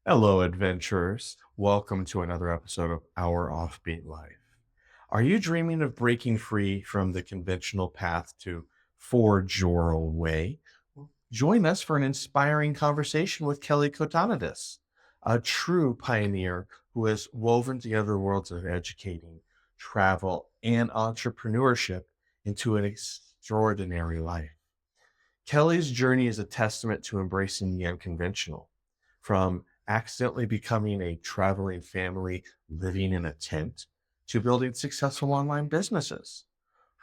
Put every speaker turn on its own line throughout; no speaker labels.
Hello, adventurers. Welcome to another episode of Our Offbeat Life. Are you dreaming of breaking free from the conventional path to forge your own way? Join us for an inspiring conversation with Kelly Kotanidis, a true pioneer who has woven together the worlds of educating, travel, and entrepreneurship into an extraordinary life. Kelly's journey is a testament to embracing the unconventional, from accidentally becoming a traveling family living in a tent to building successful online businesses.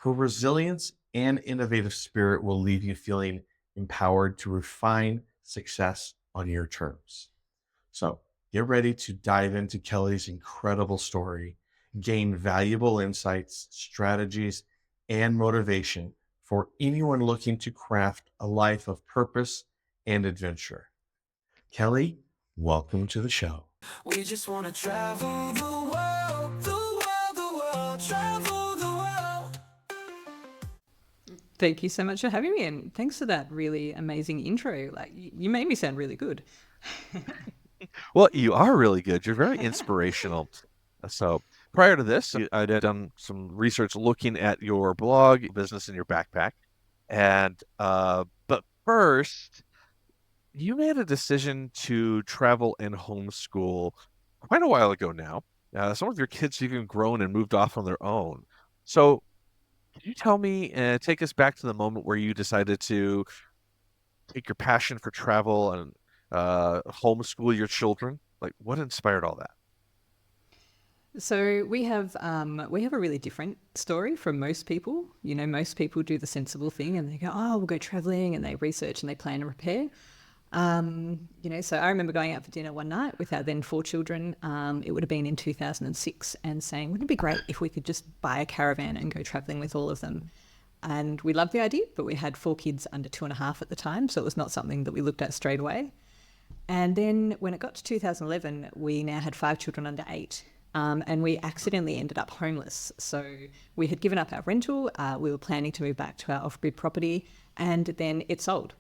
Her resilience and innovative spirit will leave you feeling empowered to refine success on your terms. So get ready to dive into Kelly's incredible story, gain valuable insights, strategies, and motivation for anyone looking to craft a life of purpose and adventure. Kelly, welcome to the show.
We just wanna travel the world, the world, the world, travel the world.
Thank you so much for having me, and thanks for that really amazing intro. Like, you made me sound really good.
Well, you are really good. You're very inspirational. So prior to this, I'd done some research looking at your blog, business in your backpack. But first, you made a decision to travel and homeschool quite a while ago now. Some of your kids have even grown and moved off on their own. So can you tell me, take us back to the moment where you decided to take your passion for travel and homeschool your children? Like, what inspired all that?
So we have a really different story from most people. You know, most people do the sensible thing and they go, "Oh, we'll go traveling," and they research and they plan and prepare. So I remember going out for dinner one night with our then 4 children. It would have been in 2006, and saying, "Wouldn't it be great if we could just buy a caravan and go traveling with all of them?" And we loved the idea, but we had 4 kids under 2.5 at the time, so it was not something that we looked at straight away. And then when it got to 2011, we now had 5 children under 8. And we accidentally ended up homeless. So we had given up our rental. We were planning to move back to our off-grid property, and then it sold.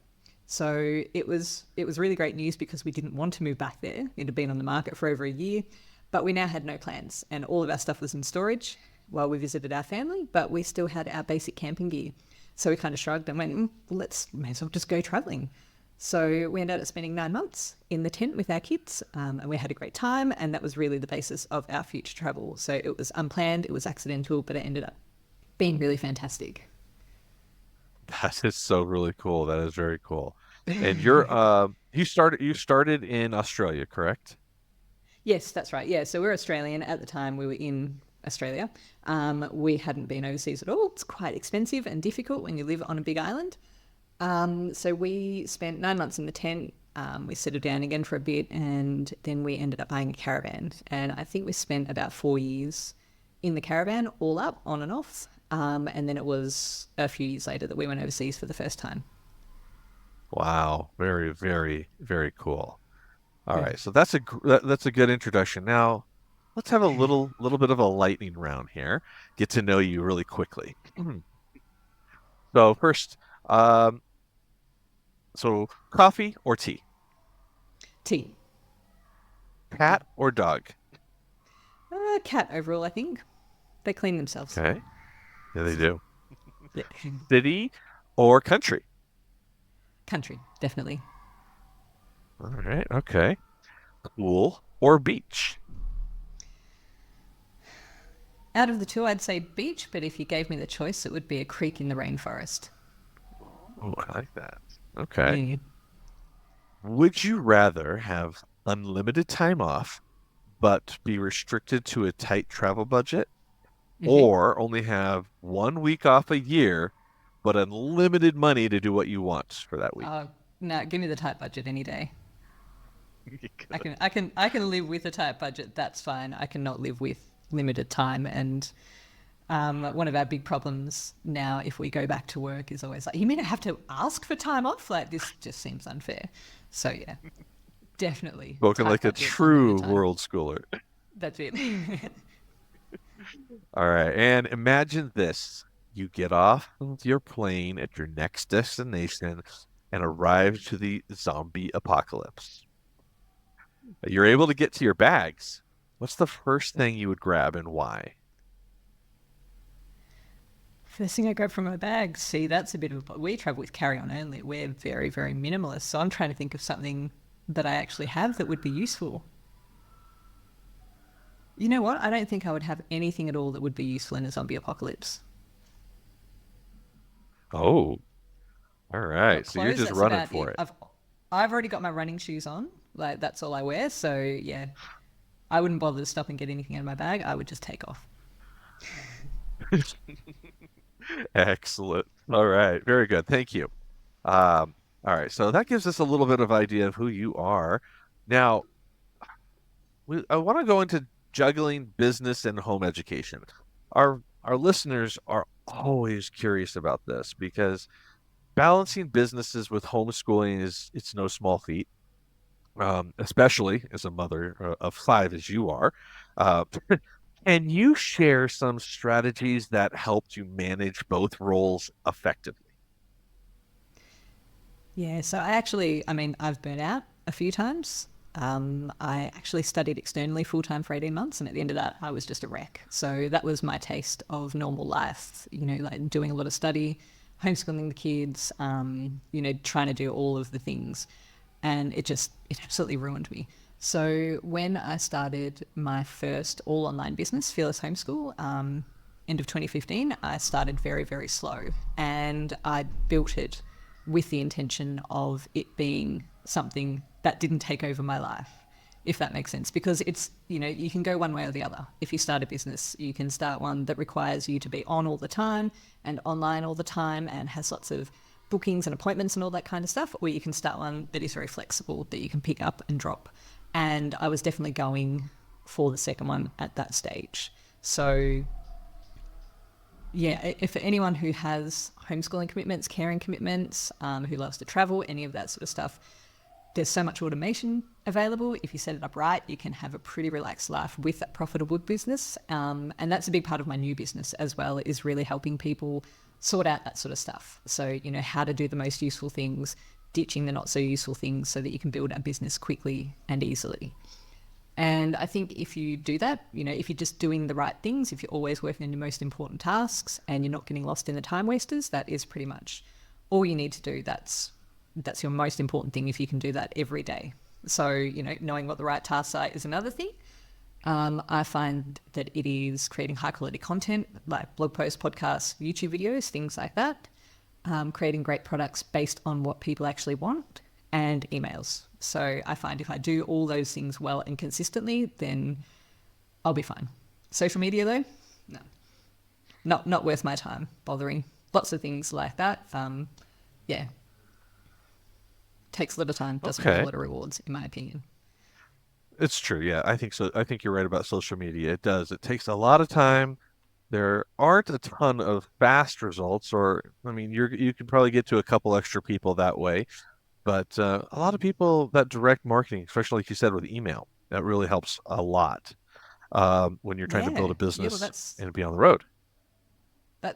So it was really great news because we didn't want to move back there. It had been on the market for over a year, but we now had no plans, and all of our stuff was in storage while we visited our family, but we still had our basic camping gear. So we kind of shrugged and went, well, may as well just go traveling. So we ended up spending 9 months in the tent with our kids, and we had a great time, and that was really the basis of our future travel. So it was unplanned, it was accidental, but it ended up being really fantastic.
That is so really cool. That is very cool. And you started in Australia, correct?
Yes, that's right. Yeah, so we're Australian. At the time, we were in Australia. We hadn't been overseas at all. It's quite expensive and difficult when you live on a big island. So we spent 9 months in the tent. We settled down again for a bit, and then we ended up buying a caravan. And I think we spent about 4 years in the caravan, all up, on and off. And then it was a few years later that we went overseas for the first time.
Wow, very, very, very cool. All right, so that's a good introduction. Now, let's have a little bit of a lightning round here. Get to know you really quickly. So first, um, so coffee or tea?
Tea.
Cat or dog?
Cat overall, I think. They clean themselves.
Okay. Yeah, they do.
Yeah.
City or country?
Country, definitely.
All right, okay. Pool or beach?
Out of the two, I'd say beach, but if you gave me the choice, it would be a creek in the rainforest.
Oh, I like that. Okay.
Yeah.
Would you rather have unlimited time off, but be restricted to a tight travel budget,
Mm-hmm.
or only have 1 week off a year, but unlimited money to do what you want for that week?
No, give me the tight budget any day. I
Good.
can, I can, I can live with a tight budget. That's fine. I cannot live with limited time. And one of our big problems now, if we go back to work, is always like, "You mean I have to ask for time off? Like, this just seems unfair." So yeah, definitely
Spoken
tight
like a
budget, unlimited
true
time.
world schooler.
That's it.
All right, and imagine this. You get off of your plane at your next destination and arrive to the zombie apocalypse. You're able to get to your bags. What's the first thing you would grab and why?
First thing I grab from my bag, see, that's a bit of, we travel with carry-on only. We're very, very minimalist. So I'm trying to think of something that I actually have that would be useful. You know what? I don't think I would have anything at all that would be useful in a zombie apocalypse.
Oh, all right.
Got
So you're
clothes,
just
that's
running
about
for
it.
it.
I've already got my running shoes on. Like, that's all I wear. So yeah, I wouldn't bother to stop and get anything out of my bag. I would just take off.
Excellent. All right. Very good. Thank you. All right. So that gives us a little bit of idea of who you are. Now, I want to go into juggling business and home education. Our listeners are always curious about this because balancing businesses with homeschooling is it's no small feat, especially as a mother of five as you are. Uh, can you share some strategies that helped you manage both roles effectively?
Yeah, so I've burnt out a few times. I actually studied externally full time for 18 months, and at the end of that, I was just a wreck. So that was my taste of normal life, like doing a lot of study, homeschooling the kids, trying to do all of the things. And it absolutely ruined me. So when I started my first all online business, Fearless Homeschool, end of 2015, I started very, very slow, and I built it with the intention of it being something that didn't take over my life, if that makes sense. Because you can go one way or the other. If you start a business, you can start one that requires you to be on all the time and online all the time and has lots of bookings and appointments and all that kind of stuff, or you can start one that is very flexible, that you can pick up and drop. And I was definitely going for the second one at that stage. So yeah, if anyone who has homeschooling commitments, caring commitments, who loves to travel, any of that sort of stuff, there's so much automation available. If you set it up right, you can have a pretty relaxed life with that profitable business. And that's a big part of my new business as well, is really helping people sort out that sort of stuff. So, how to do the most useful things, ditching the not so useful things so that you can build a business quickly and easily. And I think if you do that, if you're just doing the right things, if you're always working on your most important tasks and you're not getting lost in the time wasters, that is pretty much all you need to do. That's your most important thing if you can do that every day. So, knowing what the right tasks are is another thing. I find that it is creating high quality content like blog posts, podcasts, YouTube videos, things like that. Creating great products based on what people actually want, and emails. So I find if I do all those things well and consistently, then I'll be fine. Social media though, no, not worth my time bothering. Lots of things like that. Yeah, takes a lot of time, doesn't have a
Okay.
lot of rewards, in my opinion.
It's true. Yeah, I think so. I think you're right about social media. It does. It takes a lot of time. There aren't a ton of fast results, or I mean, you can probably get to a couple extra people that way. But a lot of people that direct marketing, especially like you said with email, that really helps a lot when you're trying to build a
Yeah. Well,
business and be on the road.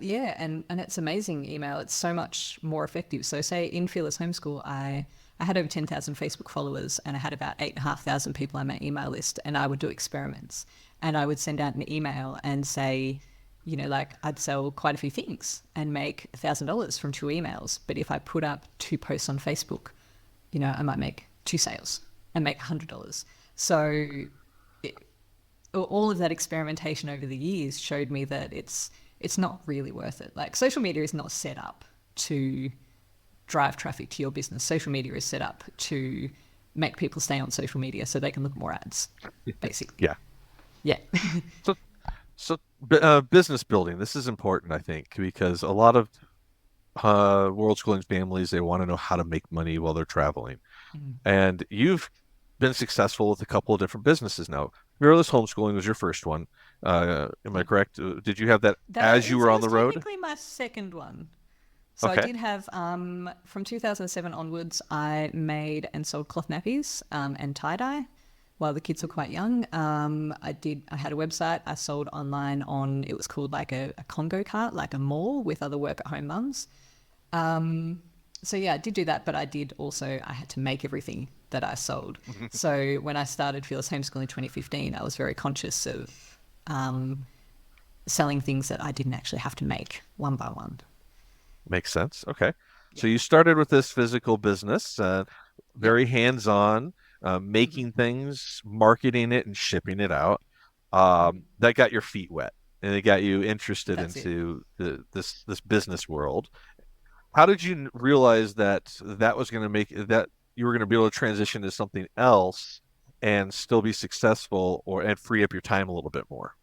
yeah, and it's amazing email. It's so much more effective. So say in Fearless Homeschool, I had over 10,000 Facebook followers and I had about 8,500 people on my email list, and I would do experiments and I would send out an email and say, like I'd sell quite a few things and make $1,000 from 2 emails. But if I put up 2 posts on Facebook, I might make 2 sales and make $100. So all of that experimentation over the years showed me that it's not really worth it. Like, social media is not set up to drive traffic to your business. Social media is set up to make people stay on social media so they can look at more ads, basically.
Yeah.
Yeah.
So, business building, this is important, I think, because a lot of world schooling families, they want to know how to make money while they're traveling. And you've been successful with a couple of different businesses now. Fearless Homeschooling was your first one. Am I correct? Did you have that as you were on the road?
Technically my second one. So I
Okay.
did have, from 2007 onwards, I made and sold cloth nappies and tie-dye while the kids were quite young. I had a website I sold online on, it was called like a Congo cart, like a mall with other work at home mums. So yeah, I did do that, but I had to make everything that I sold. So when I started Fearless Homeschooling in 2015, I was very conscious of selling things that I didn't actually have to make one by one.
Makes sense. Okay. So you started with this physical business,
Yep.
very hands-on, making things, marketing it, and shipping it out. That got your feet wet, and it got you interested
That's it.
into this business world. How did you realize that was going to make that you were going to be able to transition to something else and still be successful, and free up your time a little bit more?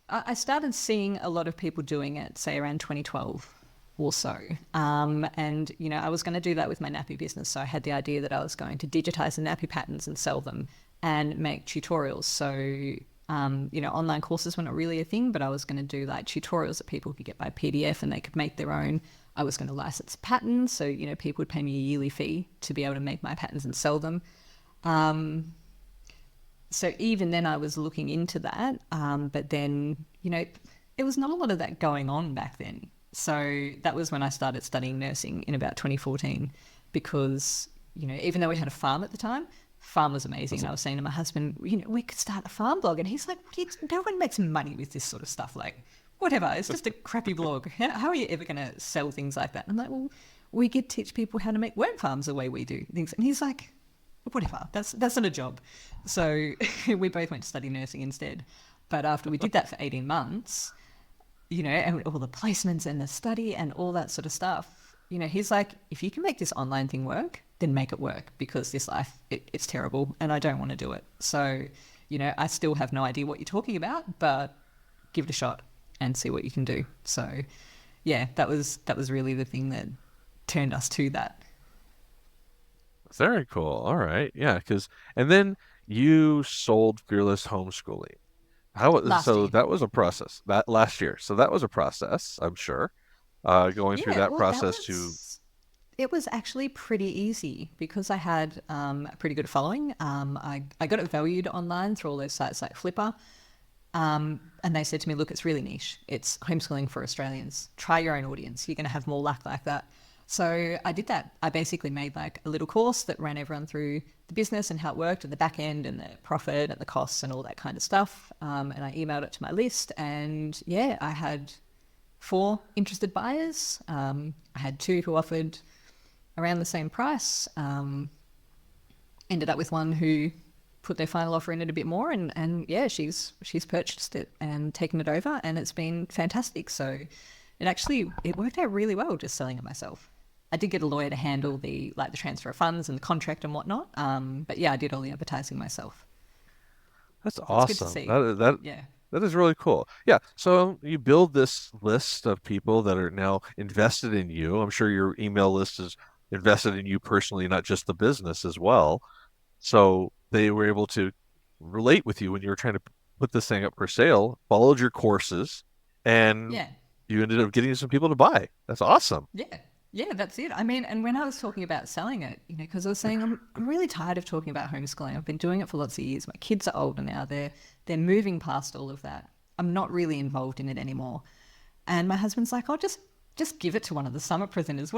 I started seeing a lot of people doing it, say around 2012 or so. And, I was going to do that with my nappy business. So I had the idea that I was going to digitize the nappy patterns and sell them and make tutorials. So, online courses were not really a thing, but I was going to do like tutorials that people could get by PDF and they could make their own. I was going to license patterns. So, people would pay me a yearly fee to be able to make my patterns and sell them. So even then I was looking into that. But then, there was not a lot of that going on back then. So that was when I started studying nursing in about 2014, because, even though we had a farm at the time, farm was amazing. And I was saying to my husband, we could start a farm blog. And he's like, no one makes money with this sort of stuff. Like, whatever, it's just a crappy blog. How are you ever going to sell things like that? And I'm like, well, we could teach people how to make worm farms the way we do things. And he's like, whatever, that's not a job. So we both went to study nursing instead. But after we did that for 18 months, and all the placements and the study and all that sort of stuff, he's like, if you can make this online thing work, then make it work, because this life, it's terrible and I don't want to do it. So, I still have no idea what you're talking about, but give it a shot and see what you can do. So yeah, that was really the thing that turned us to that.
Very cool. All right. Yeah. And then you sold Fearless Homeschooling.
Last
So
year.
that was a process that last year. So that was a process, I'm sure, going through
Yeah,
that
well,
process to,
it was actually pretty easy because I had a pretty good following. I got it valued online through all those sites like Flipper. And they said to me, look, it's really niche. It's homeschooling for Australians. Try your own audience. You're going to have more luck like that. So I did that. I basically made like a little course that ran everyone through the business and how it worked and the back end and the profit and the costs and all that kind of stuff. And I emailed it to my list, and yeah, I had 4 interested buyers. I had 2 who offered around the same price. Ended up with one who put their final offer in it a bit more, and yeah, she's purchased it and taken it over, and it's been fantastic. So it worked out really well just selling it myself. I did get a lawyer to handle the transfer of funds and the contract and whatnot. But yeah, I did all the advertising myself.
that's
So it's good to
awesome.
see. Yeah.
That is really cool. Yeah. So you build this list of people that are now invested in you. I'm sure your email list is invested in you personally, not just the business as well. So they were able to relate with you when you were trying to put this thing up for sale, followed your courses, and
Yeah.
you ended up getting some people to buy. That's awesome.
Yeah. Yeah, that's it. I mean, and when I was talking about selling it, because I was saying I'm really tired of talking about homeschooling. I've been doing it for lots of years. My kids are older now. They're moving past all of that. I'm not really involved in it anymore. And my husband's like, "Oh, just give it to one of the summit presenters.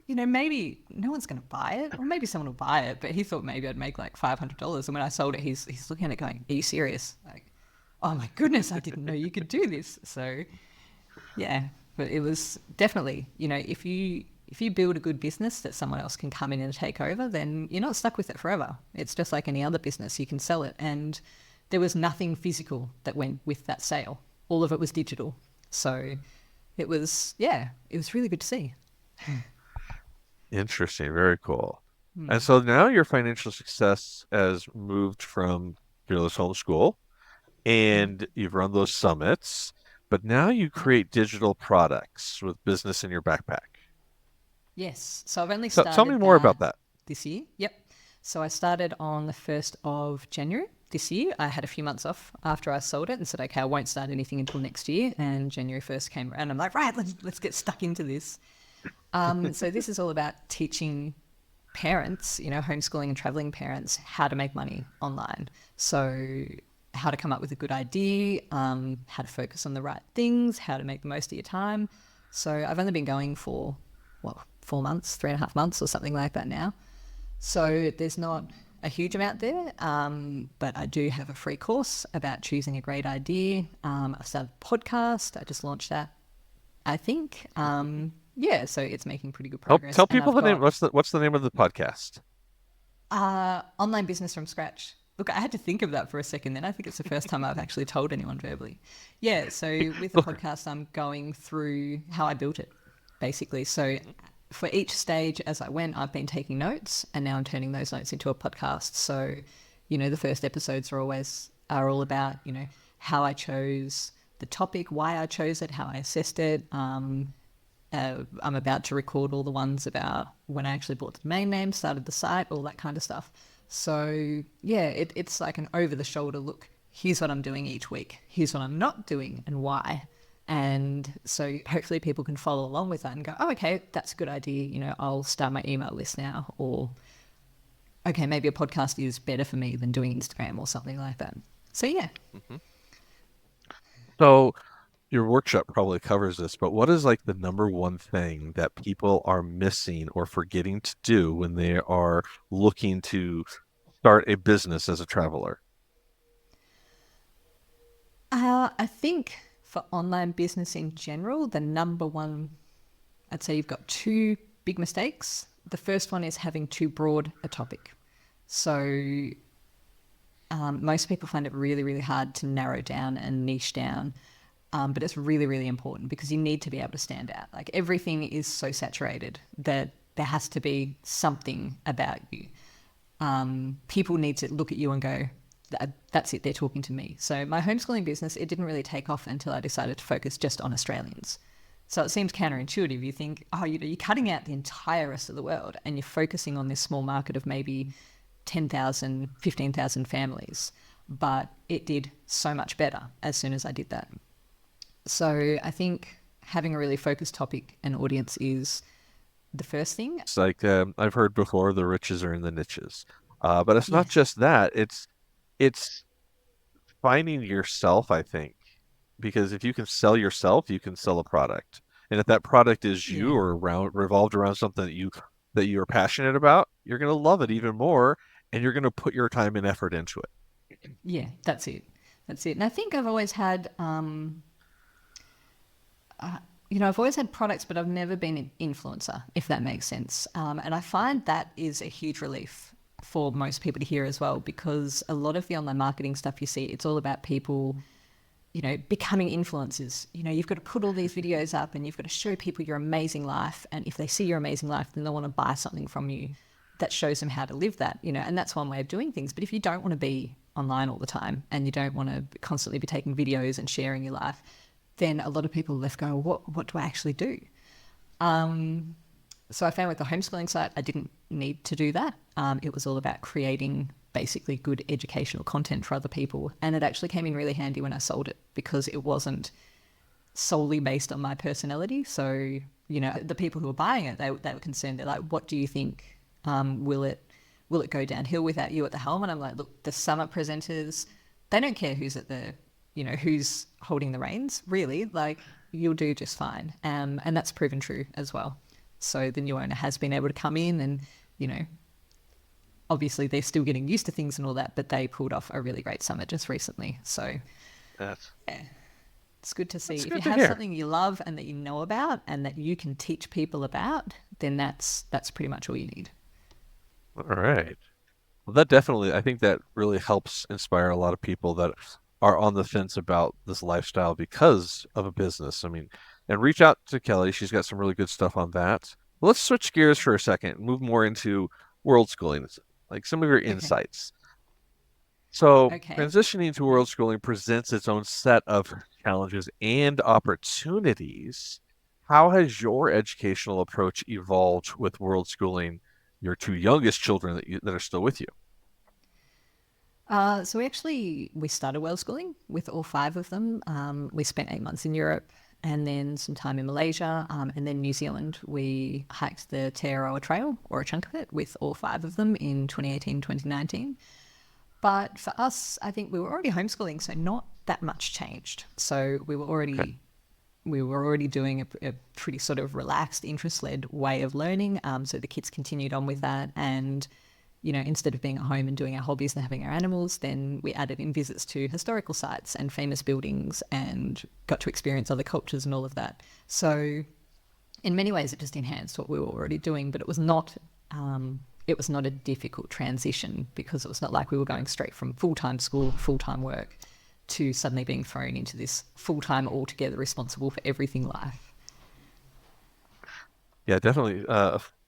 Maybe no one's going to buy it, or maybe someone will buy it." But he thought maybe I'd make like $500. And when I sold it, he's looking at it going, "Are you serious?" Like, "Oh my goodness, I didn't know you could do this." So yeah, but it was definitely, if you build a good business that someone else can come in and take over, then you're not stuck with it forever. It's just like any other business. You can sell it. And there was nothing physical that went with that sale. All of it was digital. So it was really good to see.
Interesting. Very cool. And so now your financial success has moved from Fearless Homeschool, and you've run those summits, but now you create digital products with business in your backpack.
Yes. So I've only
So tell me
started
more about that.
this year. Yep. So I started on the 1st of January this year. I had a few months off after I sold it and said, okay, I won't start anything until next year. And January 1st came around. I'm like, right, let's get stuck into this. So this is all about teaching parents, homeschooling and traveling parents, how to make money online. So how to come up with a good idea, how to focus on the right things, how to make the most of your time. So I've only been going for 4 months, 3.5 months or something like that now. So there's not a huge amount there, but I do have a free course about choosing a great idea. I've started a podcast. I just launched that, I think. Yeah, so it's making pretty good progress.
Tell
And
people
I've
the name.
got,
What's the name of the podcast?
Online Business from Scratch. Look, I had to think of that for a second then. I think it's the first time I've actually told anyone verbally. Yeah, so with the podcast, I'm going through how I built it, basically. So for each stage as I went, I've been taking notes, and now I'm turning those notes into a podcast. So, the first episodes are all about, how I chose the topic, why I chose it, how I assessed it. I'm about to record all the ones about when I actually bought the domain name, started the site, all that kind of stuff. So yeah, it's like an over-the-shoulder look. Here's what I'm doing each week. Here's what I'm not doing and why. And so hopefully people can follow along with that and go, oh, okay, that's a good idea. I'll start my email list now. Or, okay, maybe a podcast is better for me than doing Instagram or something like that. So yeah.
Mm-hmm. So your workshop probably covers this, but what is like the number one thing that people are missing or forgetting to do when they are looking to start a business as a traveler?
I think for online business in general, the number one, I'd say you've got two big mistakes. The first one is having too broad a topic. So most people find it really, really hard to narrow down and niche down. But it's really, really important because you need to be able to stand out. Like everything is so saturated that there has to be something about you. People need to look at you and go, that's it, they're talking to me. So my homeschooling business, it didn't really take off until I decided to focus just on Australians. So it seems counterintuitive. You think, oh, you're cutting out the entire rest of the world and you're focusing on this small market of maybe 10,000, 15,000 families. But it did so much better as soon as I did that. So I think having a really focused topic and audience is the first thing.
It's like I've heard before, the riches are in the niches, but it's not
Yes.
just that. It's finding yourself, I think, because if you can sell yourself, you can sell a product, and if that product is you
Yeah.
or revolved around something that you are passionate about, you're gonna love it even more, and you're gonna put your time and effort into it.
Yeah, that's it. That's it. And I think I've always had, I've always had products, but I've never been an influencer, if that makes sense. And I find that is a huge relief for most people to hear as well, because a lot of the online marketing stuff you see, it's all about people, becoming influencers. You've got to put all these videos up and you've got to show people your amazing life. And if they see your amazing life, then they'll want to buy something from you that shows them how to live that, and that's one way of doing things. But if you don't want to be online all the time and you don't want to constantly be taking videos and sharing your life, then a lot of people left go, what do I actually do? So I found with the homeschooling site, I didn't need to do that. It was all about creating basically good educational content for other people. And it actually came in really handy when I sold it because it wasn't solely based on my personality. So, the people who were buying it, they were concerned. They're like, what do you think? Will it go downhill without you at the helm? And I'm like, look, the summer presenters, they don't care who's at the, who's holding the reins, really. Like, you'll do just fine. And that's proven true as well. So the new owner has been able to come in and, obviously they're still getting used to things and all that, but they pulled off a really great summer just recently. So
That's
yeah, it's good to see.
That's
If
good
you
to
have
hear.
something you love and that you know about and that you can teach people about, then that's pretty much all you need.
all right. Well, that definitely, I think that really helps inspire a lot of people that are on the fence about this lifestyle because of a business. I mean, and reach out to Kelly. She's got some really good stuff on that. Let's switch gears for a second, move more into world schooling, like some of your
Okay.
insights. So,
Okay.
transitioning to world schooling presents its own set of challenges and opportunities. How has your educational approach evolved with world schooling your two youngest children that are still with you?
So we started Worldschooling with all 5 of them. We spent 8 months in Europe and then some time in Malaysia and then New Zealand. We hiked the Te Aroa Trail, or a chunk of it, with all 5 of them in 2018, 2019. But for us, I think we were already homeschooling, so not that much changed. So we were
Okay.
already We were already doing a pretty sort of relaxed, interest-led way of learning. So the kids continued on with that. And, you know, instead of being at home and doing our hobbies and having our animals, then we added in visits to historical sites and famous buildings and got to experience other cultures and all of that. So in many ways, it just enhanced what we were already doing, but it was not a difficult transition, because it was not like we were going straight from full-time school, full-time work, to suddenly being thrown into this full-time, altogether responsible for everything life.
Yeah, definitely.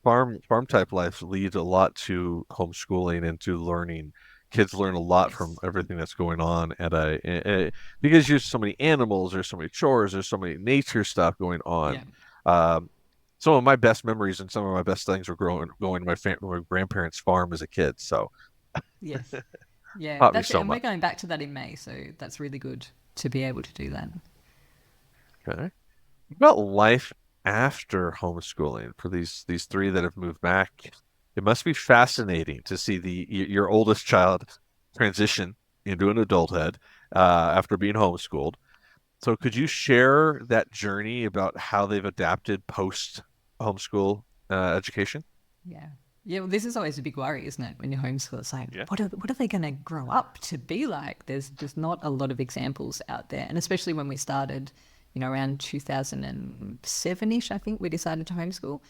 Farm type life leads a lot to homeschooling and to learning. Kids learn a lot from
Yes.
everything that's going on because there's so many animals, there's so many chores, there's so many nature stuff going
Yeah.
on. Um, some of my best memories and some of my best things were going to my grandparents' farm as a kid. So
Yes. Yeah,
taught me
that's it.
so
And we're
much.
going back to that in May, so that's really good to be able to do that.
Okay. What about life after homeschooling for these three that have moved back? It must be fascinating to see your oldest child transition into an adulthood after being homeschooled. So could you share that journey about how they've adapted post homeschool education?
Yeah. Yeah, well, this is always a big worry, isn't it? When you homeschool, it's like,
Yeah.
what are they going to grow up to be like? There's not a lot of examples out there, and especially when we started, you know, around 2007ish, I think we decided to homeschool.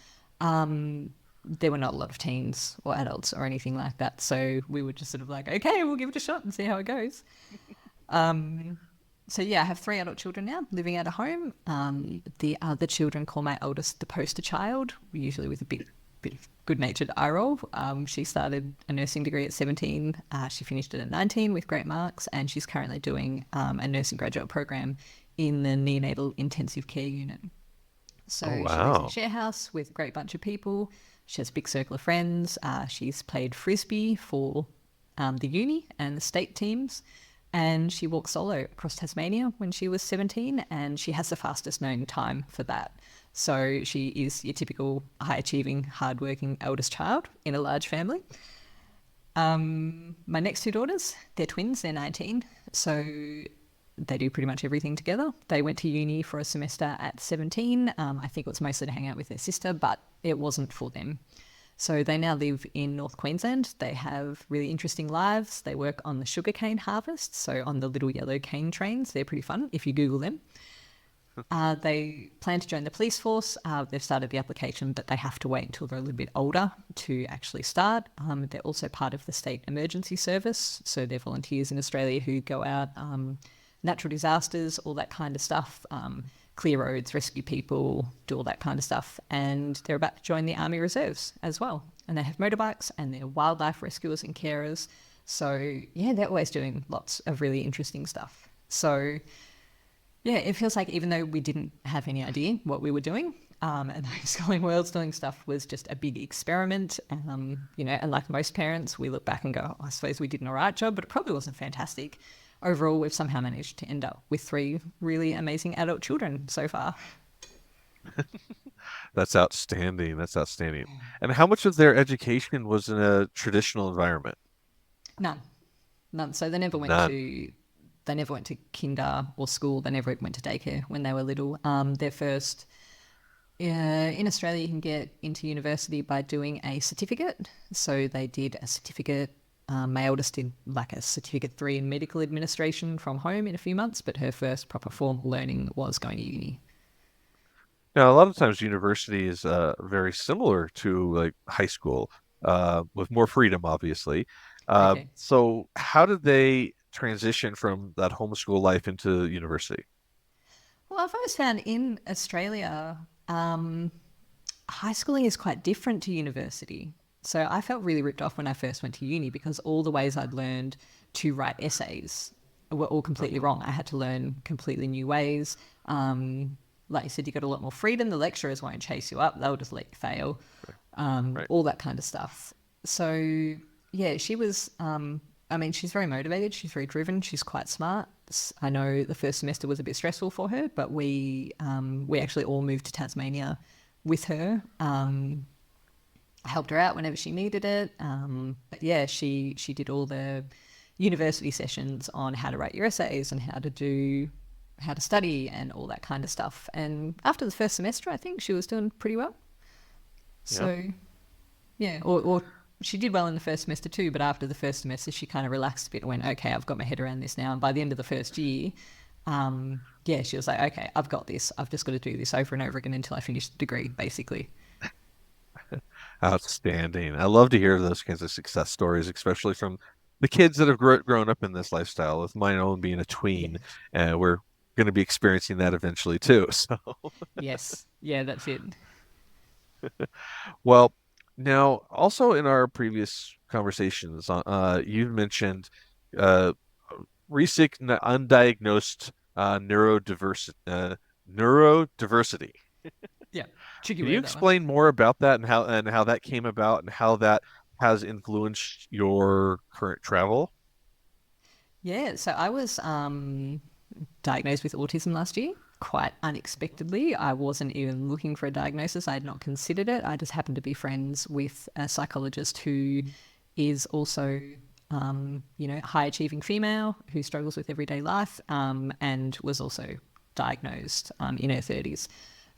There were not a lot of teens or adults or anything like that, so we were just sort of like, okay, we'll give it a shot and see how it goes. So yeah, I have 3 adult children now living at a home. The other children call my eldest the poster child, usually with a bit of good-natured eye roll. She started a nursing degree at 17. She finished it at 19 with great marks, and she's currently doing a nursing graduate program in the neonatal intensive care unit. So
Oh,
she lives in a
wow.
share house with a great bunch of people. She has a big circle of friends. She's played frisbee for the uni and the state teams. And she walked solo across Tasmania when she was 17, and she has the fastest known time for that. So she is your typical high-achieving, hard-working eldest child in a large family. My next 2 daughters, they're twins, they're 19, so they do pretty much everything together. They went to uni for a semester at 17. I think it was mostly to hang out with their sister, but it wasn't for them. So they now live in North Queensland. They have really interesting lives. They work on the sugarcane harvest, so on the little yellow cane trains. They're pretty fun if you Google them. They plan to join the police force. They've started the application, but they have to wait until they're a little bit older to actually start. They're also part of the state emergency service, so they're volunteers in Australia who go out, natural disasters, all that kind of stuff, clear roads, rescue people, do all that kind of stuff. And they're about to join the Army Reserves as well. And they have motorbikes, and they're wildlife rescuers and carers. So yeah, they're always doing lots of really interesting stuff. So yeah, it feels like even though we didn't have any idea what we were doing, and homeschooling Worldschooling stuff was just a big experiment. You know, and like most parents, we look back and go, oh, I suppose we did an all right job, but it probably wasn't fantastic. Overall, we've somehow managed to end up with 3 really amazing adult children so far.
That's outstanding. That's outstanding. And how much of their education was in a traditional environment?
None. None. So
None.
they never went to kinder or school. They never went to daycare when they were little. Their first, in Australia, you can get into university by doing a certificate. So they did a certificate. My eldest did like a certificate 3 in medical administration from home in a few months, but her first proper formal learning was going to uni.
Now, a lot of times university is very similar to like high school, with more freedom, obviously.
Okay.
So how did they transition from that homeschool life into university?
Well, I've always found in Australia, high schooling is quite different to university. So I felt really ripped off when I first went to uni, because all the ways I'd learned to write essays were all completely wrong. I had to learn completely new ways. Like you said, you got a lot more freedom. The lecturers won't chase you up. They'll just let you fail.
Right.
All that kind of stuff. So yeah, she was, I mean, she's very motivated. She's very driven. She's quite smart. I know the first semester was a bit stressful for her, but we actually all moved to Tasmania with her. I helped her out whenever she needed it. But yeah, she did all the university sessions on how to write your essays and how to do how to study and all that kind of stuff. And after the first semester, I think she was doing pretty well. So, yeah, or she did well in the first semester too, but after the first semester, she kind of relaxed a bit and went, okay, I've got my head around this now. And by the end of the first year, she was like, okay, I've got this. I've just got to do this over and over again until I finish the degree, basically.
Outstanding. I love to hear those kinds of success stories, especially from the kids that have grown up in this lifestyle, with mine own being a tween. We're going to be experiencing that eventually too. So,
Yes. Yeah, that's it.
well, now also in our previous conversations, you mentioned uh, recent undiagnosed neurodiversity.
Yeah. Tricky
Can you
word, that one.
explain more about that, and how that came about, and how that has influenced your current travel?
Yeah, so I was diagnosed with autism last year, quite unexpectedly. I wasn't even looking for a diagnosis. I had not considered it. I just happened to be friends with a psychologist who is also, high achieving female who struggles with everyday life, and was also diagnosed in her 30s.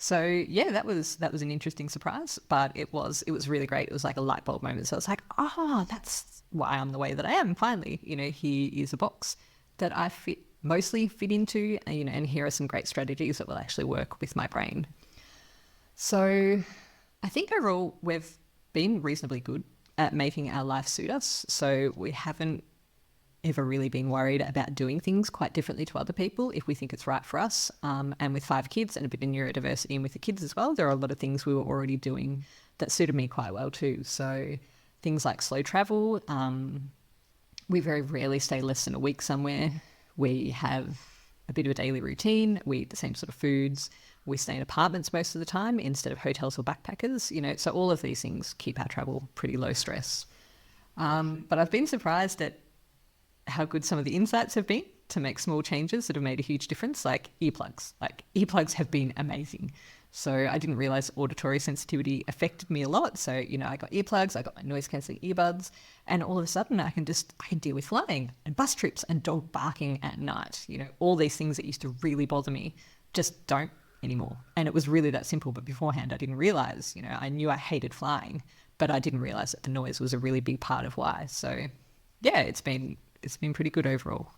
So yeah, that was an interesting surprise, but it was really great. It was like a light bulb moment. So I was like, that's why I'm the way that I am. Finally, here is a box that I mostly fit into, and here are some great strategies that will actually work with my brain. So I think overall we've been reasonably good at making our life suit us. So we haven't ever really been worried about doing things quite differently to other people if we think it's right for us. And with 5 kids and a bit of neurodiversity and with the kids as well, there are a lot of things we were already doing that suited me quite well too. So things like slow travel, we very rarely stay less than a week somewhere. We have a bit of a daily routine. We eat the same sort of foods. We stay in apartments most of the time instead of hotels or backpackers, so all of these things keep our travel pretty low stress. But I've been surprised at how good some of the insights have been to make small changes that have made a huge difference, like earplugs. Like earplugs have been amazing. So I didn't realize auditory sensitivity affected me a lot. So, I got earplugs, I got my noise cancelling earbuds, and all of a sudden I can deal with flying and bus trips and dog barking at night. All these things that used to really bother me just don't anymore. And it was really that simple. But beforehand, I didn't realize, I knew I hated flying, but I didn't realize that the noise was a really big part of why. So yeah, it's been pretty good overall.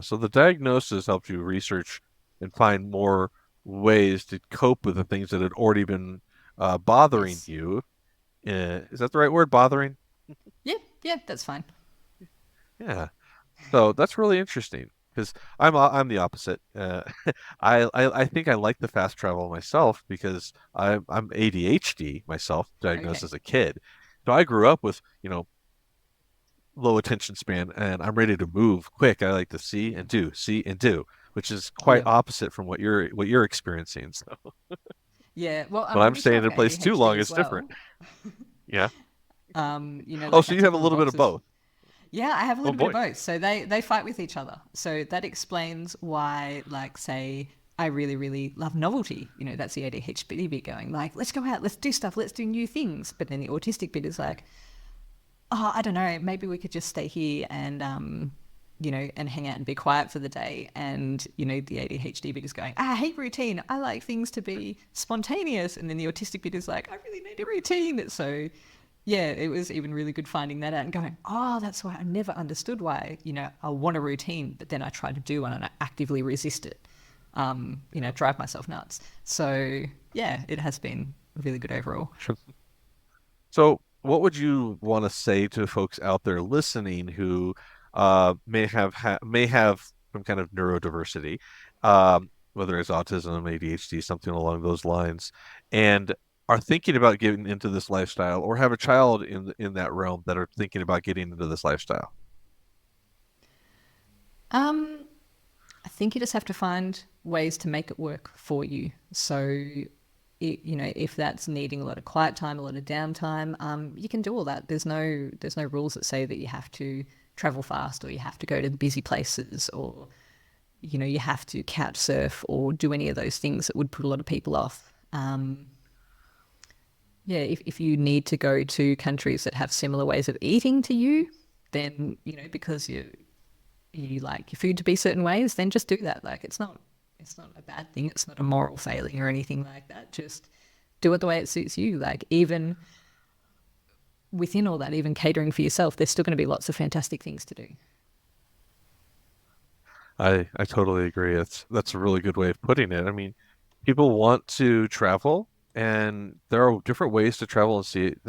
So the diagnosis helped you research and find more ways to cope with the things that had already been bothering
Yes.
you. Is that the right word, bothering?
Yeah, that's fine.
Yeah. So that's really interesting, because I'm the opposite. I think I like the fast travel myself, because I'm ADHD myself, diagnosed
Okay.
as a kid. So I grew up with low attention span, and I'm ready to move quick. I like to see and do, which is quite
Yeah.
opposite from what you're experiencing. So
Yeah. Well, I'm
when I'm
pretty sure
staying
I've
in a
got
place too
ADHD
long,
as
it's different.
well.
Yeah. Oh,
Like
so
I
you have
tick
a
all the
little bit of
boxes.
both.
Yeah, I have a
Oh
little bit of
boy.
both. So they fight with each other. So that explains why, like, say, I really, really love novelty. That's the ADHD bit going, like, let's go out, let's do stuff, let's do new things. But then the autistic bit is like, I don't know, maybe we could just stay here and, and hang out and be quiet for the day. And, the ADHD bit is going, I hate routine. I like things to be spontaneous. And then the autistic bit is like, I really need a routine. So yeah, it was even really good finding that out and going, that's why I never understood why, I want a routine, but then I try to do one and I actively resist it, drive myself nuts. So yeah, it has been really good overall.
So, what would you want to say to folks out there listening who may have some kind of neurodiversity, whether it's autism, ADHD, something along those lines, and are thinking about getting into this lifestyle, or have a child in that realm that are thinking about getting into this lifestyle?
Um, I think you just have to find ways to make it work for you. So, if that's needing a lot of quiet time, a lot of downtime, you can do all that. There's no rules that say that you have to travel fast or you have to go to busy places or you have to couch surf or do any of those things that would put a lot of people off. Yeah, if you need to go to countries that have similar ways of eating to you, then because you like your food to be certain ways, then just do that. Like it's not a bad thing. It's not a moral failing or anything like that. Just do it the way it suits you. Like even within all that, even catering for yourself, there's still going to be lots of fantastic things to do.
I totally agree. That's a really good way of putting it. I mean, people want to travel, and there are different ways to travel and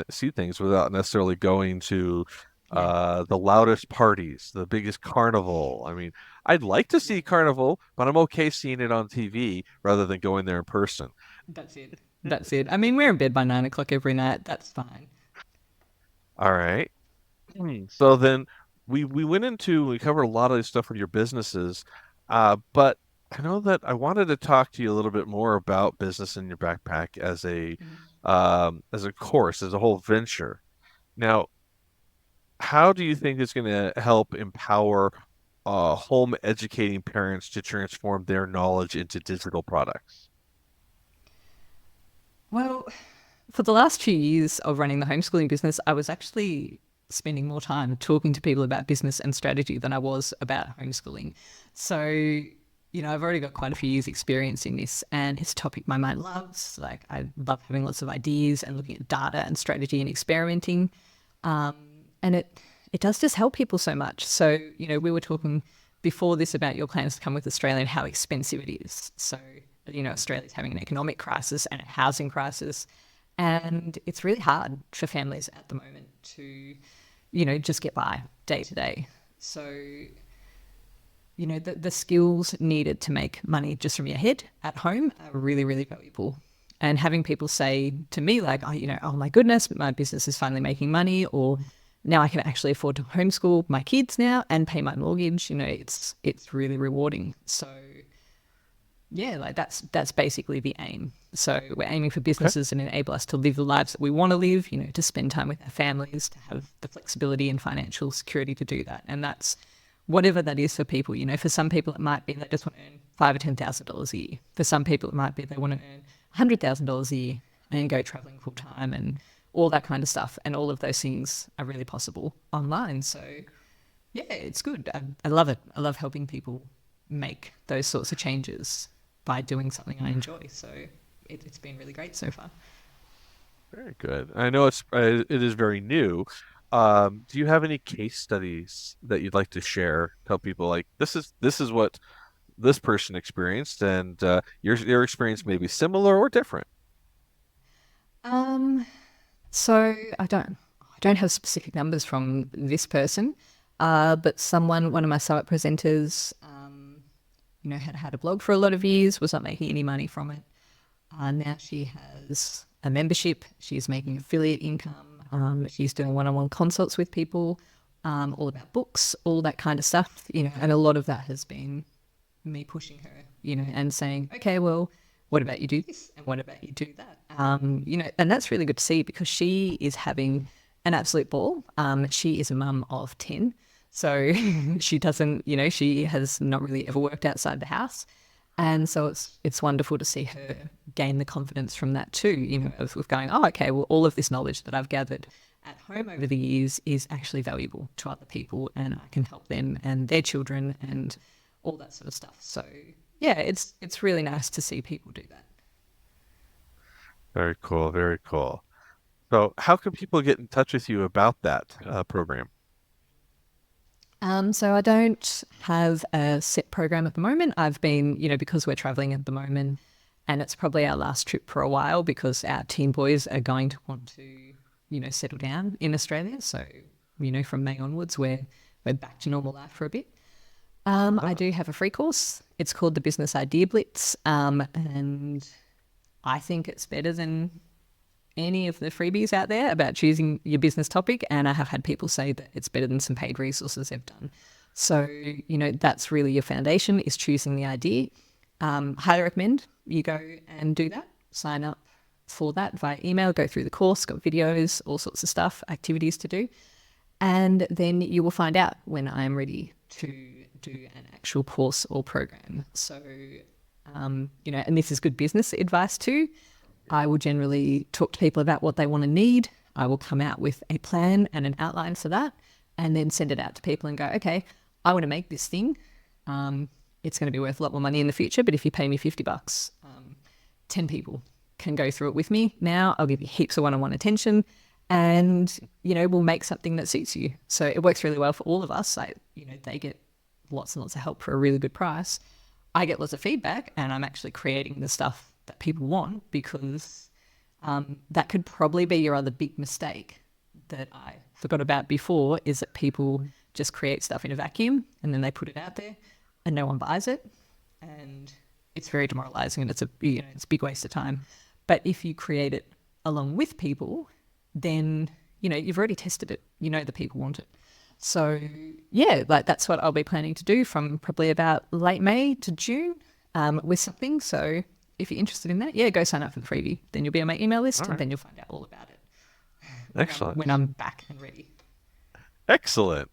see things without necessarily going to the loudest parties, the biggest carnival. I mean, I'd like to see carnival, but I'm okay seeing it on TV rather than going there in person.
That's it. That's it. I mean, we're in bed by 9 o'clock every night. That's fine.
All right. So then we covered a lot of this stuff with your businesses, but I know that I wanted to talk to you a little bit more about business in your backpack as a course, as a whole venture. Now, how do you think it's going to help empower home educating parents to transform their knowledge into digital products?
Well, for the last few years of running the homeschooling business, I was actually spending more time talking to people about business and strategy than I was about homeschooling. So, I've already got quite a few years experience in this, and it's a topic my mind loves. Like I love having lots of ideas and looking at data and strategy and experimenting. And it does just help people so much. So, we were talking before this about your plans to come with Australia and how expensive it is. So, Australia's having an economic crisis and a housing crisis. And it's really hard for families at the moment to, just get by day to day. So, the skills needed to make money just from your head at home are really, really valuable. And having people say to me like, oh my goodness, my business is finally making money, or now I can actually afford to homeschool my kids now and pay my mortgage, it's really rewarding. So yeah, like that's basically the aim. So we're aiming for businesses that enable us to live the lives that we want to live, to spend time with our families, to have the flexibility and financial security to do that. And that's whatever that is for people. For some people it might be they just want to earn $5,000 or $10,000 a year. For some people it might be they want to earn $100,000 a year and go traveling full time and all that kind of stuff. And all of those things are really possible online. So yeah, it's good. I love it. I love helping people make those sorts of changes by doing something I enjoy. So it's been really great so far.
Very good. I know it is very new. Do you have any case studies that you'd like to share? Tell people like this is what this person experienced, and your experience may be similar or different.
So I don't have specific numbers from this person, but one of my summit presenters, had a blog for a lot of years, was not making any money from it. Now she has a membership. She's making affiliate income. She's doing one-on-one consults with people, all about books, all that kind of stuff, and a lot of that has been me pushing her, and saying, okay, well, what about you do this? And what about you do that? And that's really good to see because she is having an absolute ball. She is a mum of 10. So she doesn't, she has not really ever worked outside the house. And so it's wonderful to see her gain the confidence from that too, of going, oh, okay, well, all of this knowledge that I've gathered at home over the years is actually valuable to other people and I can help them and their children and all that sort of stuff. So yeah, it's really nice to see people do that.
Very cool. Very cool. So how can people get in touch with you about that program?
So I don't have a set program at the moment. I've been, because we're traveling at the moment and it's probably our last trip for a while because our teen boys are going to want to, settle down in Australia. So, from May onwards, we're back to normal life for a bit. I do have a free course. It's called the Business Idea Blitz. And I think it's better than any of the freebies out there about choosing your business topic. And I have had people say that it's better than some paid resources they've done. So, that's really your foundation is choosing the idea. Highly recommend you go and do that. Sign up for that via email, go through the course, got videos, all sorts of stuff, activities to do. And then you will find out when I'm ready to do an actual course or program. So, and this is good business advice too. I will generally talk to people about what they want to need. I will come out with a plan and an outline for that and then send it out to people and go, okay, I want to make this thing. It's going to be worth a lot more money in the future, but if you pay me $50, 10 people can go through it with me. Now I'll give you heaps of one-on-one attention, and, we'll make something that suits you. So it works really well for all of us. They get lots and lots of help for a really good price. I get lots of feedback, and I'm actually creating the stuff that people want, because that could probably be your other big mistake that I forgot about before, is that people just create stuff in a vacuum and then they put it out there and no one buys it, and it's very demoralizing, and it's a big waste of time. But if you create it along with people, then you've already tested it, the people want it. So yeah, that's what I'll be planning to do from probably about late May to June with something. So if you're interested in that, go sign up for the freebie. Then you'll be on my email list, and then you'll find out all about it.
Excellent.
When I'm back and ready.
Excellent.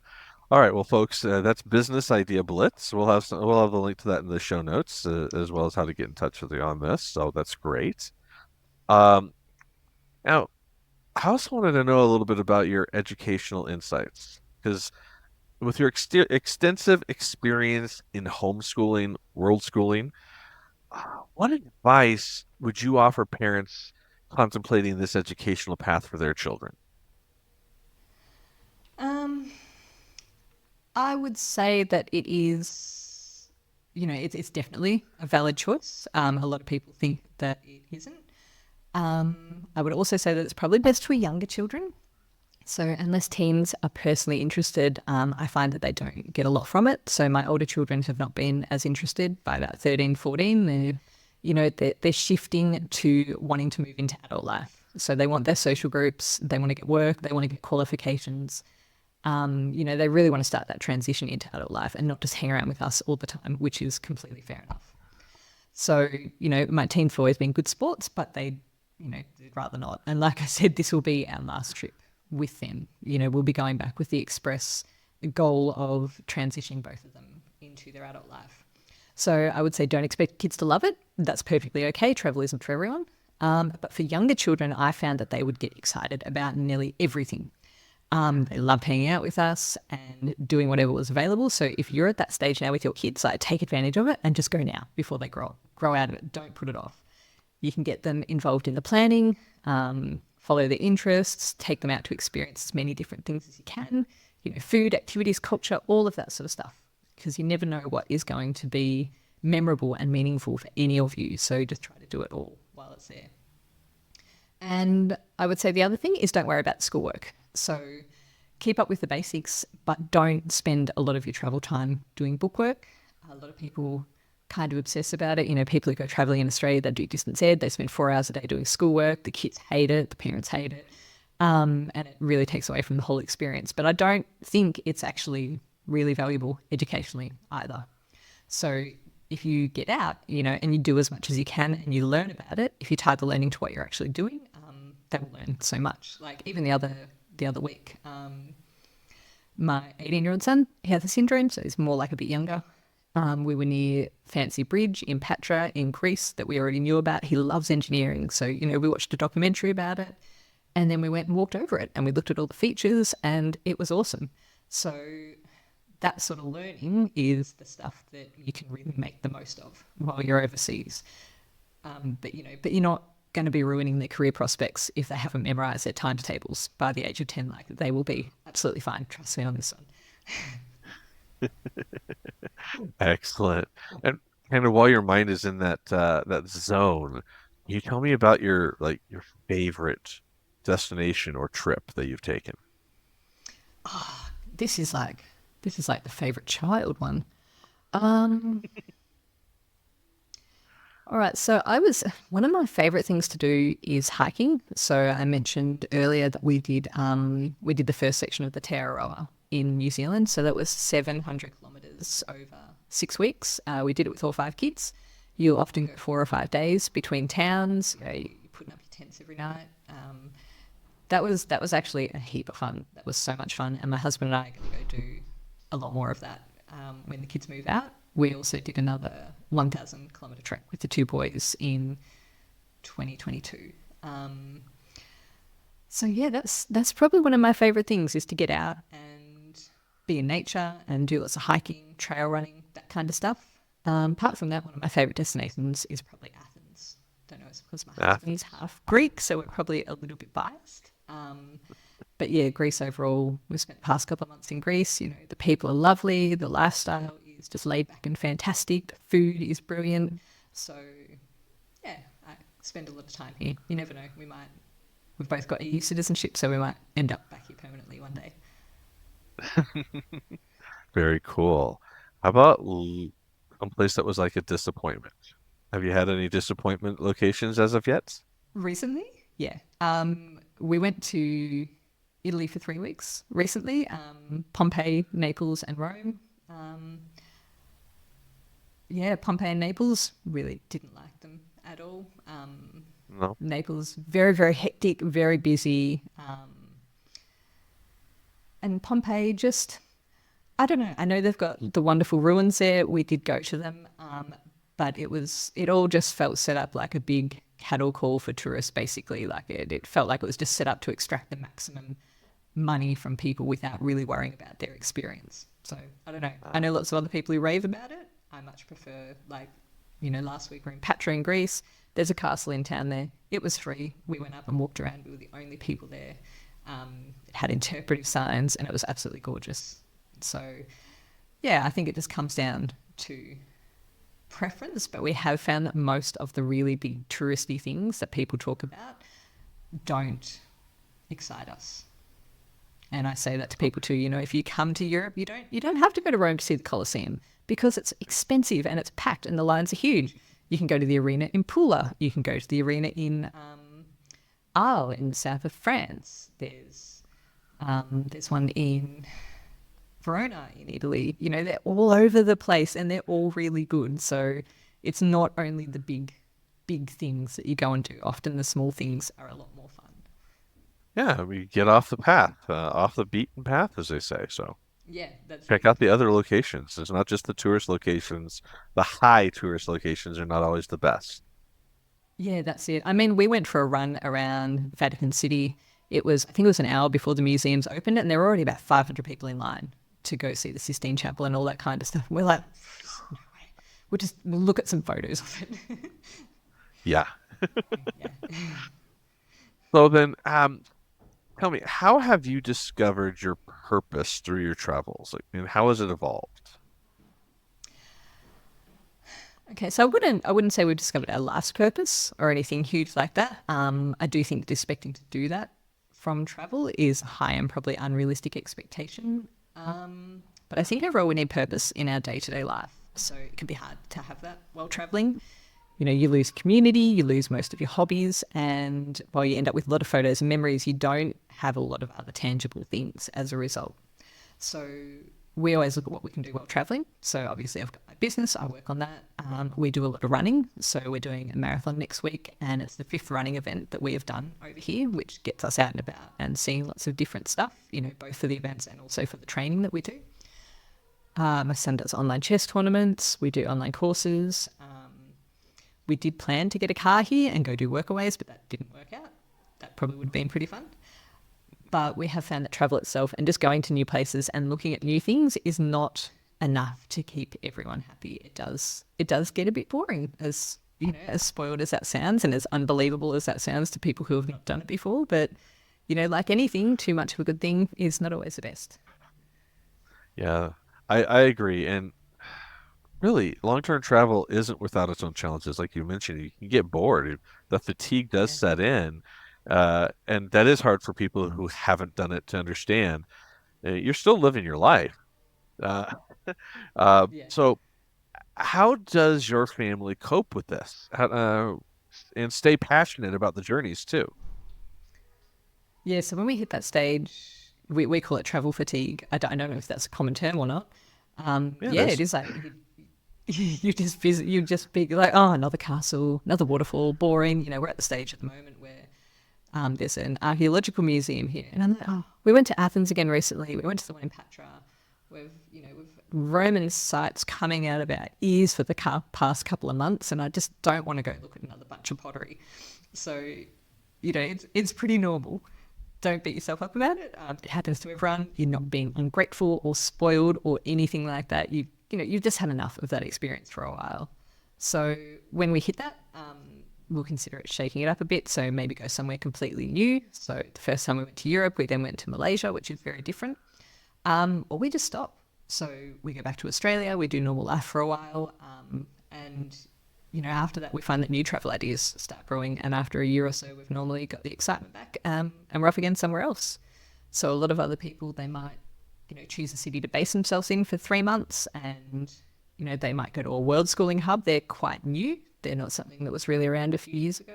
All right, well, folks, that's Business Idea Blitz. We'll have the link to that in the show notes, as well as how to get in touch with you on this. So that's great. Now, I also wanted to know a little bit about your educational insights, because with your extensive experience in homeschooling, worldschooling, what advice would you offer parents contemplating this educational path for their children?
I would say that it is, it's definitely a valid choice. A lot of people think that it isn't. I would also say that it's probably best for younger children. So unless teens are personally interested, I find that they don't get a lot from it. So my older children have not been as interested. By about 13, 14, they're shifting to wanting to move into adult life. So they want their social groups, they want to get work, they want to get qualifications. They really want to start that transition into adult life and not just hang around with us all the time, which is completely fair enough. So, my teens have always been good sports, but they'd rather not. And like I said, this will be our last trip with them. We'll be going back with the express goal of transitioning both of them into their adult life. So I would say don't expect kids to love it. That's perfectly okay. Travel isn't for everyone. But for younger children, I found that they would get excited about nearly everything. They loved hanging out with us and doing whatever was available. So if you're at that stage now with your kids, take advantage of it and just go now before they grow out of it. Don't put it off. You can get them involved in the planning, follow their interests, take them out to experience as many different things as you can, food, activities, culture, all of that sort of stuff, because you never know what is going to be memorable and meaningful for any of you. So just try to do it all while it's there. And I would say the other thing is don't worry about schoolwork. So keep up with the basics, but don't spend a lot of your travel time doing bookwork. A lot of people kind of obsess about it. People who go traveling in Australia, they do distance ed, they spend 4 hours a day doing schoolwork. The kids hate it, the parents hate it, and it really takes away from the whole experience. But I don't think it's actually really valuable educationally either. So if you get out, and you do as much as you can and you learn about it, if you tie the learning to what you're actually doing, they will learn so much. Like even the other week, my 18-year-old son, he has a syndrome, so he's more like a bit younger. We were near Fancy Bridge in Patra in Greece that we already knew about. He loves engineering, so we watched a documentary about it, and then we went and walked over it and we looked at all the features, and it was awesome. So that sort of learning is the stuff that you can really make the most of while you're overseas. But you're not going to be ruining their career prospects if they haven't memorized their timetables by the age of 10. Like, they will be absolutely fine. Trust me on this one.
Excellent. And kind of while your mind is in that zone, can you tell me about your favorite destination or trip that you've taken?
This is like the favorite child one. All right, so one of my favorite things to do is hiking. So I mentioned earlier that we did the first section of the Te Araroa in New Zealand. So that was 700 kilometres over 6 weeks. We did it with all 5 kids. You'll often go 4 or 5 days between towns. You're putting up your tents every night. That was actually a heap of fun. That was so much fun. And my husband and I are going to go do a lot more of that when the kids move out. We also did another 1,000 kilometre trek with the 2 boys in 2022. So yeah, that's probably one of my favourite things, is to get out and be in nature and do lots of hiking, trail running, that kind of stuff. Apart from that, one of my favorite destinations is probably Athens. Don't know, it's because my husband is half Greek, so we're probably a little bit biased. But yeah, Greece overall, we spent the past couple of months in Greece. You know, the people are lovely, the lifestyle is just laid back and fantastic, the food is brilliant. So yeah, I spend a lot of time here. You never know, we've both got EU citizenship, so we might end up back here permanently one day.
Very cool. How about some place that was like a disappointment? Have you had any disappointment locations as of yet?
Recently, yeah. We went to Italy for 3 weeks recently, Pompeii, Naples and Rome. Yeah, Pompeii and Naples, really didn't like them at all.
No.
Naples, very, very hectic, very busy. And Pompeii just, I don't know. I know they've got the wonderful ruins there. We did go to them, but it all just felt set up like a big cattle call for tourists, basically. Like it felt like it was just set up to extract the maximum money from people without really worrying about their experience. So I don't know. I know lots of other people who rave about it. I much prefer, like, you know, last week we're in Patra in Greece. There's a castle in town there. It was free. We went up and walked around. We were the only people there. It had interpretive signs and it was absolutely gorgeous. So yeah, I think it just comes down to preference, but we have found that most of the really big touristy things that people talk about don't excite us. And I say that to people too, you know, if you come to Europe, you don't have to go to Rome to see the Colosseum because it's expensive and it's packed and the lines are huge. You can go to the arena in Pula. You can go to the arena in Arles in the south of France. There's one in Verona in Italy. You know, they're all over the place and they're all really good. So it's not only the big things that you go into. Often the small things are a lot more fun.
Yeah, we get off the path, off the beaten path, as they say. So
Yeah, that's
check out the other locations. It's not just the tourist locations. The high tourist locations are not always the best.
Yeah, that's it. I mean, we went for a run around Vatican City. I think it was an hour before the museums opened, and there were already about 500 people in line to go see the Sistine Chapel and all that kind of stuff. We're like, no way. We'll look at some photos of it.
Yeah.
Yeah.
So then, tell me, how have you discovered your purpose through your travels? Like, and how has it evolved?
Okay, so I wouldn't say we've discovered our life's purpose or anything huge like that. I do think that expecting to do that from travel is a high and probably unrealistic expectation. But I think overall we need purpose in our day-to-day life. So it can be hard to have that while traveling. You know, you lose community, you lose most of your hobbies, and while you end up with a lot of photos and memories, you don't have a lot of other tangible things as a result. So we always look at what we can do while traveling. So obviously I've got my business, I work on that. We do a lot of running. So we're doing a marathon next week and it's the 5th running event that we have done over here, which gets us out and about and seeing lots of different stuff, you know, both for the events and also for the training that we do. My son does online chess tournaments. We do online courses. We did plan to get a car here and go do workaways, but that didn't work out. That probably would have been pretty fun. But we have found that travel itself and just going to new places and looking at new things is not enough to keep everyone happy. It does get a bit boring, as you know, as spoiled as that sounds and as unbelievable as that sounds to people who have not done it before. But you know, like anything, too much of a good thing is not always the best.
Yeah, I agree. And really, long-term travel isn't without its own challenges. Like you mentioned, you can get bored. The fatigue does
Yeah.
set in, and that is hard for people who haven't done it to understand. You're still living your life. Uh,
Yeah.
so how does your family cope with this? And stay passionate about the journeys too?
Yeah, so when we hit that stage, we call it travel fatigue. I don't know if that's a common term or not.
Yeah,
Yeah, it is like you just visit, you just be like, oh, another castle, another waterfall, boring. You know, we're at the stage at the moment where there's an archaeological museum here, and I'm like, oh, we went to Athens again recently. We went to the one in Patra. We've Roman sites coming out of our ears for the past couple of months, and I just don't want to go look at another bunch of pottery. So, you know, it's pretty normal. don't beat yourself up about it. It happens to everyone. You're not being ungrateful or spoiled or anything like that. You've just had enough of that experience for a while. So when we hit that, we'll consider it shaking it up a bit. So maybe go somewhere completely new. So the first time we went to Europe, we then went to Malaysia, which is very different. Or we just stop. So we go back to Australia, we do normal life for a while. And, after that, we find that new travel ideas start growing. And after a year or so, we've normally got the excitement back and we're off again somewhere else. So a lot of other people, they might, choose a city to base themselves in for 3 months and, they might go to a Worldschooling hub. They're quite new. They're not something that was really around a few years ago.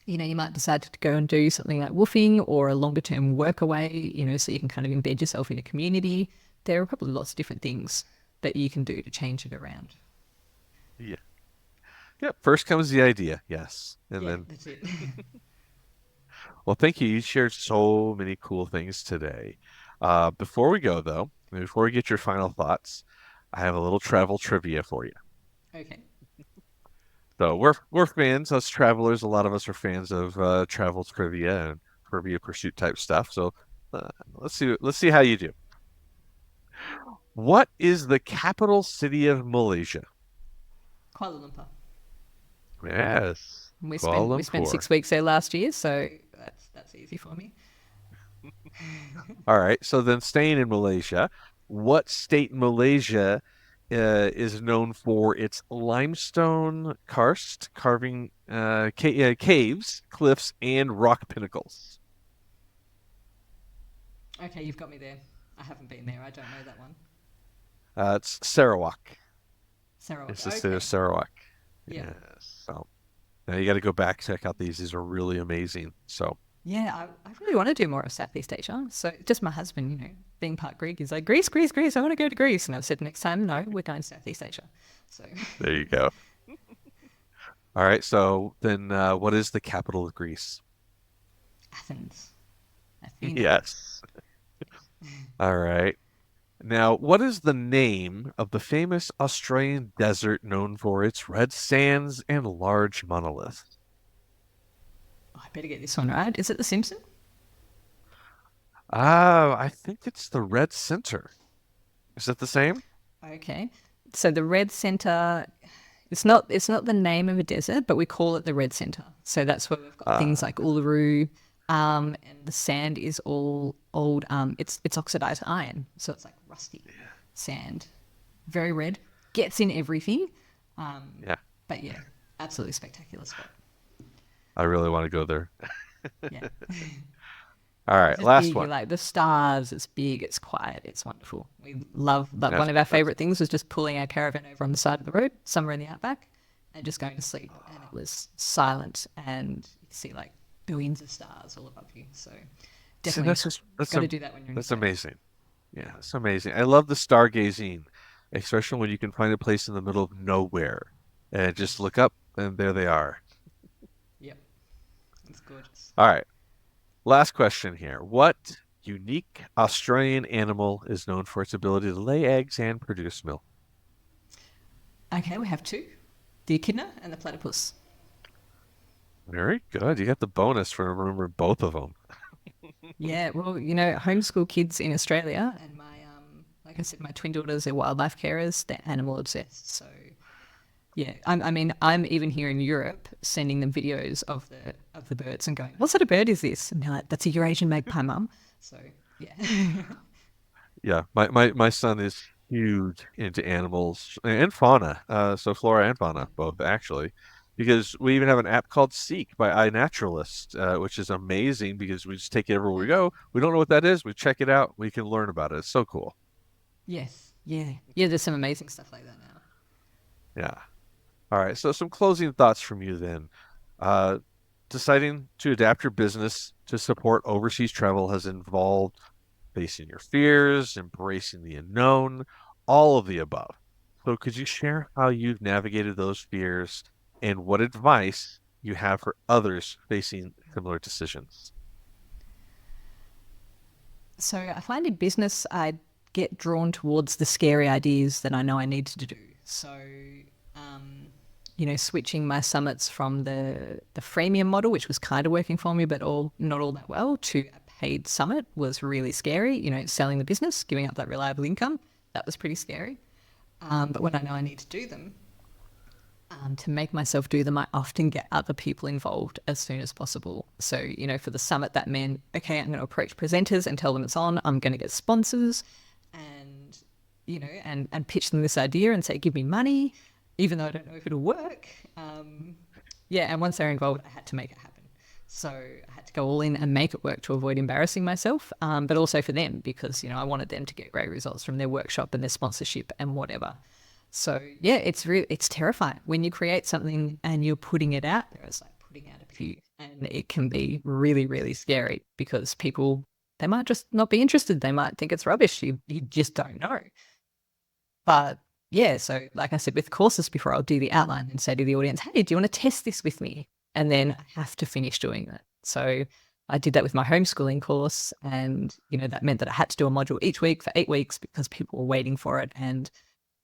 You might decide to go and do something like woofing or a longer term work away, so you can kind of embed yourself in a community. There are probably lots of different things that you can do to change it around.
Yeah. Yeah. First comes the idea. Yes. And
Yeah,
then,
that's it.
well, thank you. You shared so many cool things today. Before we go, though, before we get your final thoughts, I have a little travel trivia for you.
Okay.
So we're fans, us travelers. A lot of us are fans of travel trivia and trivia pursuit type stuff. So let's see how you do. What is the capital city of Malaysia?
Kuala Lumpur.
Yes,
We
Kuala
spent
Lumpur.
6 weeks there last year, so that's easy for me.
All right. So then, staying in Malaysia, what state in Malaysia is known for its limestone karst carving caves, cliffs, and rock pinnacles?
Okay, you've got me there. I haven't been there. I don't know that one.
It's Sarawak.
Sarawak.
It's the state
Okay.
of Sarawak.
Yeah.
Yes. So now you got to go back, check out these. These are really amazing. So
Yeah, I really want to do more of Southeast Asia. So just my husband, being part Greek, is like, Greece, Greece, Greece. I want to go to Greece. And I've said next time, no, we're going to Southeast Asia. So
there you go. All right. So then, what is the capital of Greece?
Athens. Athena.
Yes. All right. Now, what is the name of the famous Australian desert known for its red sands and large monoliths?
Oh, I better get this one right. Is it The Simpson?
I think it's the Red Center. Is it the same?
Okay. So the Red Center, it's not the name of a desert, but we call it the Red Center. So that's where we've got things like Uluru, and the sand is all old. It's oxidized iron, so it's like rusty sand, very red, gets in everything.
Yeah.
But yeah, absolutely spectacular spot.
I really want to go there.
Yeah.
All right,
It's
last
big, you
one.
like the stars. It's big. It's quiet. It's wonderful. We love that.
That's
One of our favorite things was just pulling our caravan over on the side of the road, somewhere in the outback, and just going to sleep. And it was silent, and you see like billions of stars all above you. So
See,
definitely
that's
got to do that when you're in
that's
the States.
amazing. Yeah, that's amazing. I love the stargazing, especially when you can find a place in the middle of nowhere and just look up and there they are.
Yep, it's gorgeous.
All right, last question here. What unique Australian animal is known for its ability to lay eggs and produce milk?
Okay, we have two: the echidna and the platypus.
Very good. You got the bonus for remembering both of them.
Yeah, well, homeschool kids in Australia, and like I said, my twin daughters are wildlife carers. They're animal obsessed. So, yeah, I'm even here in Europe sending them videos of the birds and going, "What sort of bird is this?" And they're like, "That's a Eurasian magpie, mum." So, yeah,
Yeah, my son is huge into animals and fauna, so flora and fauna, both actually, because we even have an app called Seek by iNaturalist, which is amazing because we just take it everywhere we go. We don't know what that is. We check it out. We can learn about it. It's so cool.
yes, yeah, yeah. There's some amazing stuff like that now.
Yeah. All right. So some closing thoughts from you then. Uh, Deciding to adapt your business to support overseas travel has involved facing your fears, embracing the unknown, all of the above. So could you share how you've navigated those fears and what advice you have for others facing similar decisions?
So I find in business, I get drawn towards the scary ideas that I know I need to do. So, switching my summits from the freemium model, which was kind of working for me, but not all that well, to a paid summit was really scary. Selling the business, giving up that reliable income, that was pretty scary. But when I know I need to do them, to make myself do them, I often get other people involved as soon as possible. So, for the summit, that meant, okay, I'm going to approach presenters and tell them it's on. I'm going to get sponsors and, and pitch them this idea and say, give me money, even though I don't know if it'll work. And once they're involved, I had to make it happen. So I had to go all in and make it work to avoid embarrassing myself, but also for them because, I wanted them to get great results from their workshop and their sponsorship and whatever. So yeah, it's terrifying when you create something and you're putting it out there. It's like putting out a pig, and it can be really, really scary because people, they might just not be interested. They might think it's rubbish. You just don't know. But yeah, so like I said, with courses before, I'll do the outline and say to the audience, hey, do you want to test this with me? And then I have to finish doing that. So I did that with my homeschooling course, and that meant that I had to do a module each week for 8 weeks because people were waiting for it, and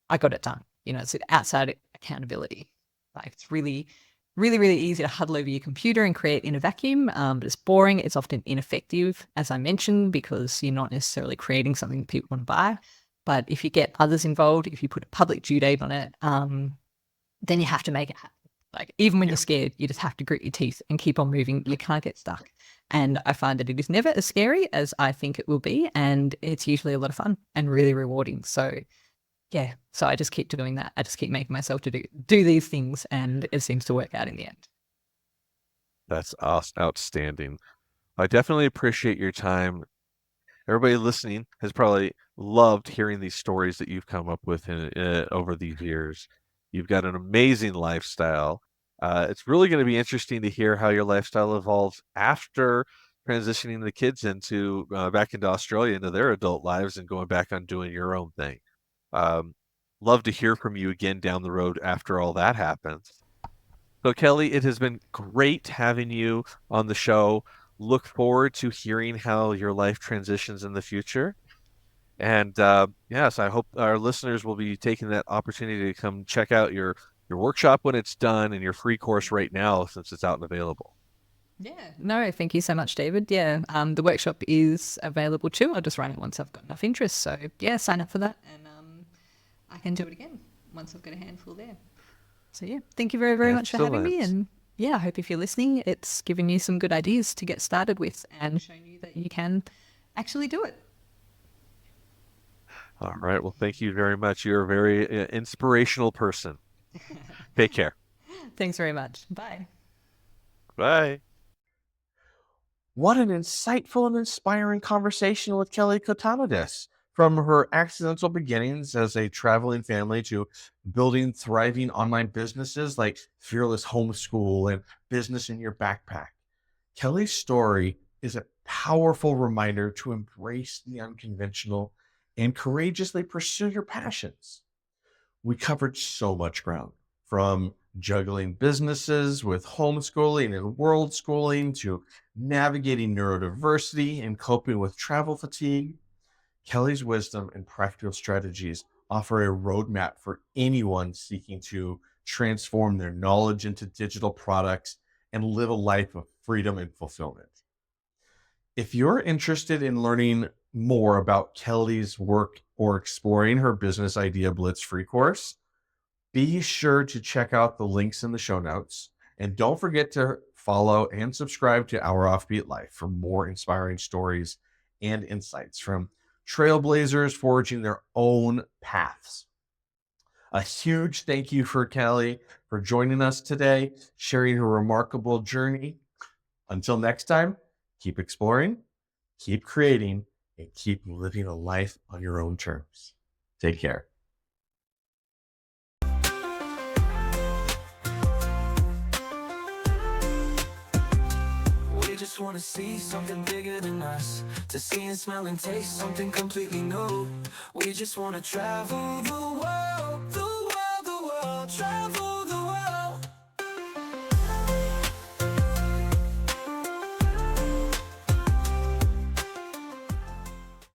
I got it done. It's outside accountability. Like, it's really, really, really easy to huddle over your computer and create in a vacuum, but it's boring. It's often ineffective, as I mentioned, because you're not necessarily creating something that people want to buy. But if you get others involved, if you put a public due date on it, then you have to make it happen. Like, even when you're scared, you just have to grit your teeth and keep on moving. You can't get stuck. And I find that it is never as scary as I think it will be. And it's usually a lot of fun and really rewarding. So yeah, so I just keep doing that. I just keep making myself to do these things, and it seems to work out in the end.
That's outstanding. I definitely appreciate your time. Everybody listening has probably loved hearing these stories that you've come up with over these years. You've got an amazing lifestyle. It's really going to be interesting to hear how your lifestyle evolves after transitioning the kids back into Australia, into their adult lives, and going back on doing your own thing. Love to hear from you again down the road after all that happens. So Kelly, it has been great having you on the show. Look forward to hearing how your life transitions in the future. And yes, I hope our listeners will be taking that opportunity to come check out your workshop when it's done, and your free course right now since it's out and available.
Yeah, no, thank you so much, David. Yeah, the workshop is available too. I'll just run it once I've got enough interest. So yeah, sign up for that, and I can do it again once I've got a handful there. So yeah, thank you very, very much for having me. And yeah, I hope if you're listening, it's given you some good ideas to get started with and shown you that you can actually do it.
All right. Well, thank you very much. You're a very inspirational person. Take care.
Thanks very much. Bye.
Bye.
What an insightful and inspiring conversation with Kelly Kotanidis. From her accidental beginnings as a traveling family to building thriving online businesses like Fearless Homeschool and Business in Your Backpack. Kelly's story is a powerful reminder to embrace the unconventional and courageously pursue your passions. We covered so much ground, from juggling businesses with homeschooling and worldschooling to navigating neurodiversity and coping with travel fatigue. Kelly's wisdom and practical strategies offer a roadmap for anyone seeking to transform their knowledge into digital products and live a life of freedom and fulfillment. If you're interested in learning more about Kelly's work or exploring her Business Idea Blitz free course, be sure to check out the links in the show notes. And don't forget to follow and subscribe to Our Offbeat Life for more inspiring stories and insights from trailblazers forging their own paths. A huge thank you for Kelly for joining us today, sharing her remarkable journey. Until next time, keep exploring, keep creating, and keep living a life on your own terms. Take care.
We just wanna see something bigger than us, to see and smell and taste something completely new. We just wanna travel the world, travel